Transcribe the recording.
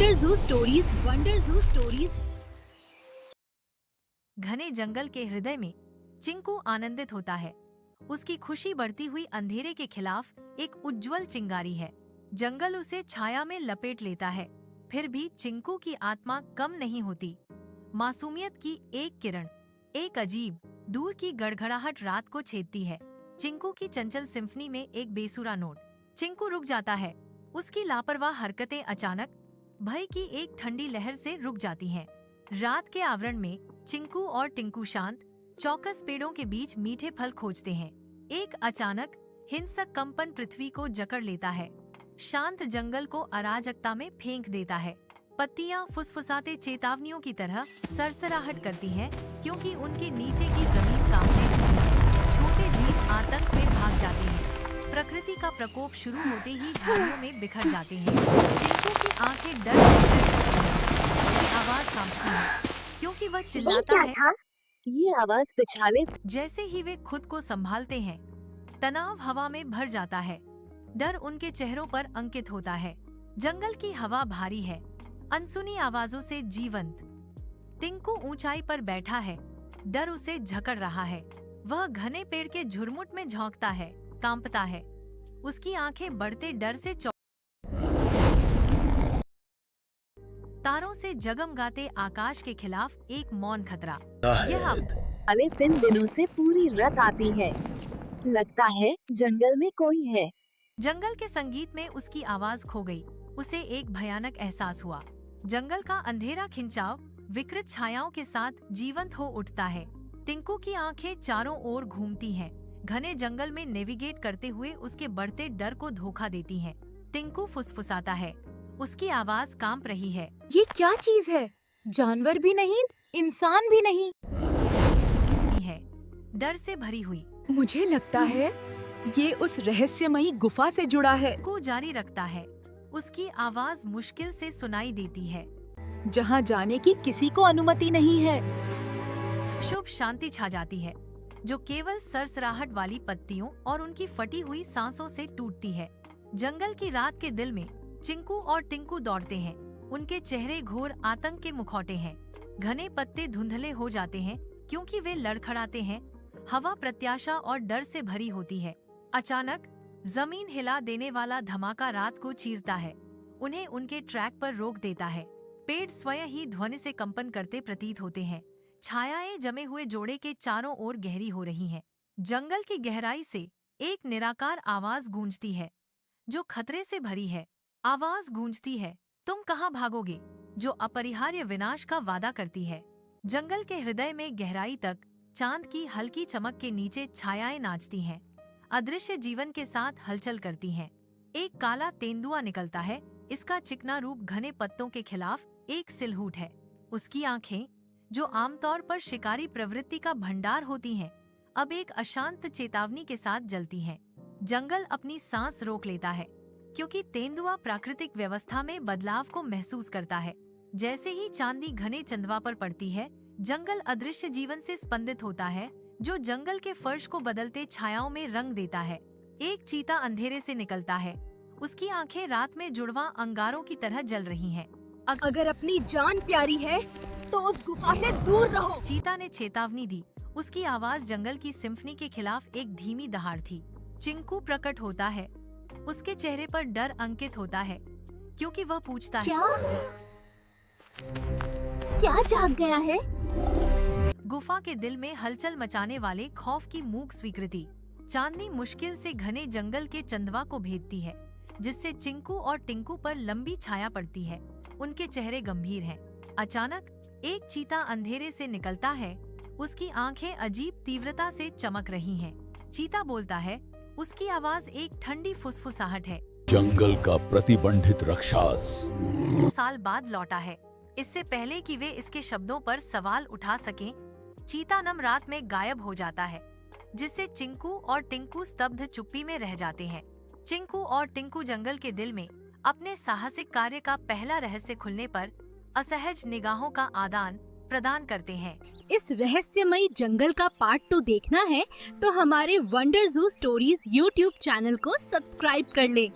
Wonder zoo stories. घने जंगल के हृदय में चिंकू आनंदित होता है। उसकी खुशी बढ़ती हुई अंधेरे के खिलाफ एक उज्जवल चिंगारी है। जंगल उसे छाया में लपेट लेता है, फिर भी चिंकू की आत्मा कम नहीं होती। मासूमियत की एक किरण, एक अजीब दूर की गड़गड़ाहट रात को छेदती है। चिंकू की चंचल सिम्फनी में एक बेसुरा नोट। चिंकू रुक जाता है। उसकी लापरवाह हरकतें अचानक भय की एक ठंडी लहर से रुक जाती हैं। रात के आवरण में चिंकू और टिंकू शांत चौकस पेड़ों के बीच मीठे फल खोजते हैं। एक अचानक हिंसक कंपन पृथ्वी को जकड़ लेता है। शांत जंगल को अराजकता में फेंक देता है। पत्तियां फुसफुसाते चेतावनियों की तरह सरसराहट करती हैं, क्योंकि उनके नीचे की जमीन कांपने लगती है। छोटे जीव आतंक में भाग जाते हैं। प्रकृति का प्रकोप शुरू होते ही झाड़ियों में बिखर जाते हैं। चिंकू की आंखें डर से उसकी आवाज कांपती है, क्योंकि वह चिल्लाता है। ये आवाज पिछाले। जैसे ही वे खुद को संभालते हैं, तनाव हवा में भर जाता है। डर उनके चेहरों पर अंकित होता है। जंगल की हवा भारी है, अनसुनी आवाजों से जीवंत। टिंकू ऊंचाई पर बैठा है, डर उसे जकड़ रहा है। वह घने पेड़ के झुरमुट में झोंकता है, कांपता है। उसकी आंखें बढ़ते डर से तारों से जगमगाते आकाश के खिलाफ एक मौन खतरा। यह वाले 3 दिनों से पूरी रात आती है। लगता है जंगल में कोई है। जंगल के संगीत में उसकी आवाज खो गई। उसे एक भयानक एहसास हुआ। जंगल का अंधेरा खिंचाव विकृत छायाओं के साथ जीवंत हो उठता है। टिंकू की आंखें चारों ओर घूमती हैं। घने जंगल में नेविगेट करते हुए उसके बढ़ते डर को धोखा देती हैं। टिंकू फुसफुसाता है, उसकी आवाज कांप रही है। ये क्या चीज है? जानवर भी नहीं, इंसान भी नहीं है, डर से भरी हुई। मुझे लगता है ये उस रहस्यमयी गुफा से जुड़ा है। को जारी रखता है। उसकी आवाज मुश्किल से सुनाई देती है, जहाँ जाने की किसी को अनुमति नहीं है। शुभ शांति छा जाती है, जो केवल सरसराहट वाली पत्तियों और उनकी फटी हुई सांसों से टूटती है। जंगल की रात के दिल में चिंकू और टिंकू दौड़ते हैं। उनके चेहरे घोर आतंक के मुखौटे हैं। घने पत्ते धुंधले हो जाते हैं, क्योंकि वे लड़खड़ाते हैं। हवा प्रत्याशा और डर से भरी होती है। अचानक जमीन हिला देने वाला धमाका रात को चीरता है, उन्हें उनके ट्रैक पर रोक देता है। पेड़ स्वयं ही ध्वनि से कंपन करते प्रतीत होते हैं। छायाएं जमे हुए जोड़े के चारों ओर गहरी हो रही हैं। जंगल की गहराई से एक निराकार आवाज गूंजती है, जो खतरे से भरी है। आवाज गूंजती है, तुम कहाँ भागोगे, जो अपरिहार्य विनाश का वादा करती है। जंगल के हृदय में गहराई तक चांद की हल्की चमक के नीचे छायाएं नाचती हैं, अदृश्य जीवन के साथ हलचल करती हैं। एक काला तेंदुआ निकलता है। इसका चिकना रूप घने पत्तों के खिलाफ एक सिलहूट है। उसकी आंखें, जो आमतौर पर शिकारी प्रवृत्ति का भंडार होती हैं, अब एक अशांत चेतावनी के साथ जलती हैं। जंगल अपनी सांस रोक लेता है, क्योंकि तेंदुआ प्राकृतिक व्यवस्था में बदलाव को महसूस करता है। जैसे ही चांदी घने चंदवा पर पड़ती है, जंगल अदृश्य जीवन से स्पंदित होता है, जो जंगल के फर्श को बदलते छायाओं में रंग देता है। एक चीता अंधेरे से निकलता है। उसकी आंखें रात में जुड़वा अंगारों की तरह जल रही हैं। अगर अपनी जान प्यारी है तो उस गुफा से दूर रहो। चीता ने चेतावनी दी। उसकी आवाज जंगल की सिम्फनी के खिलाफ एक धीमी दहाड़ थी। चिंकू प्रकट होता है। उसके चेहरे पर डर अंकित होता है, क्योंकि वह पूछता है, क्या जाग गया है? गुफा के दिल में हलचल मचाने वाले खौफ की मूक स्वीकृति। चांदनी मुश्किल से घने जंगल के चंदवा को भेदती है, जिससे चिंकू और टिंकू पर लंबी छाया पड़ती है। उनके चेहरे गंभीर हैं। अचानक एक चीता अंधेरे से निकलता है। उसकी आंखें अजीब तीव्रता से चमक रही हैं। चीता बोलता है, उसकी आवाज एक ठंडी फुसफुसाहट है। जंगल का प्रतिबंधित राक्षस साल बाद लौटा है। इससे पहले कि वे इसके शब्दों पर सवाल उठा सकें, चीता नम रात में गायब हो जाता है, जिससे चिंकू और टिंकू स्तब्ध चुप्पी में रह जाते हैं। चिंकू और टिंकू जंगल के दिल में अपने साहसिक कार्य का पहला रहस्य खुलने पर असहज निगाहों का आदान प्रदान करते हैं। इस रहस्यमयी जंगल का पार्ट 2 देखना है तो हमारे wonder zoo stories YouTube channel को सब्सक्राइब कर ले।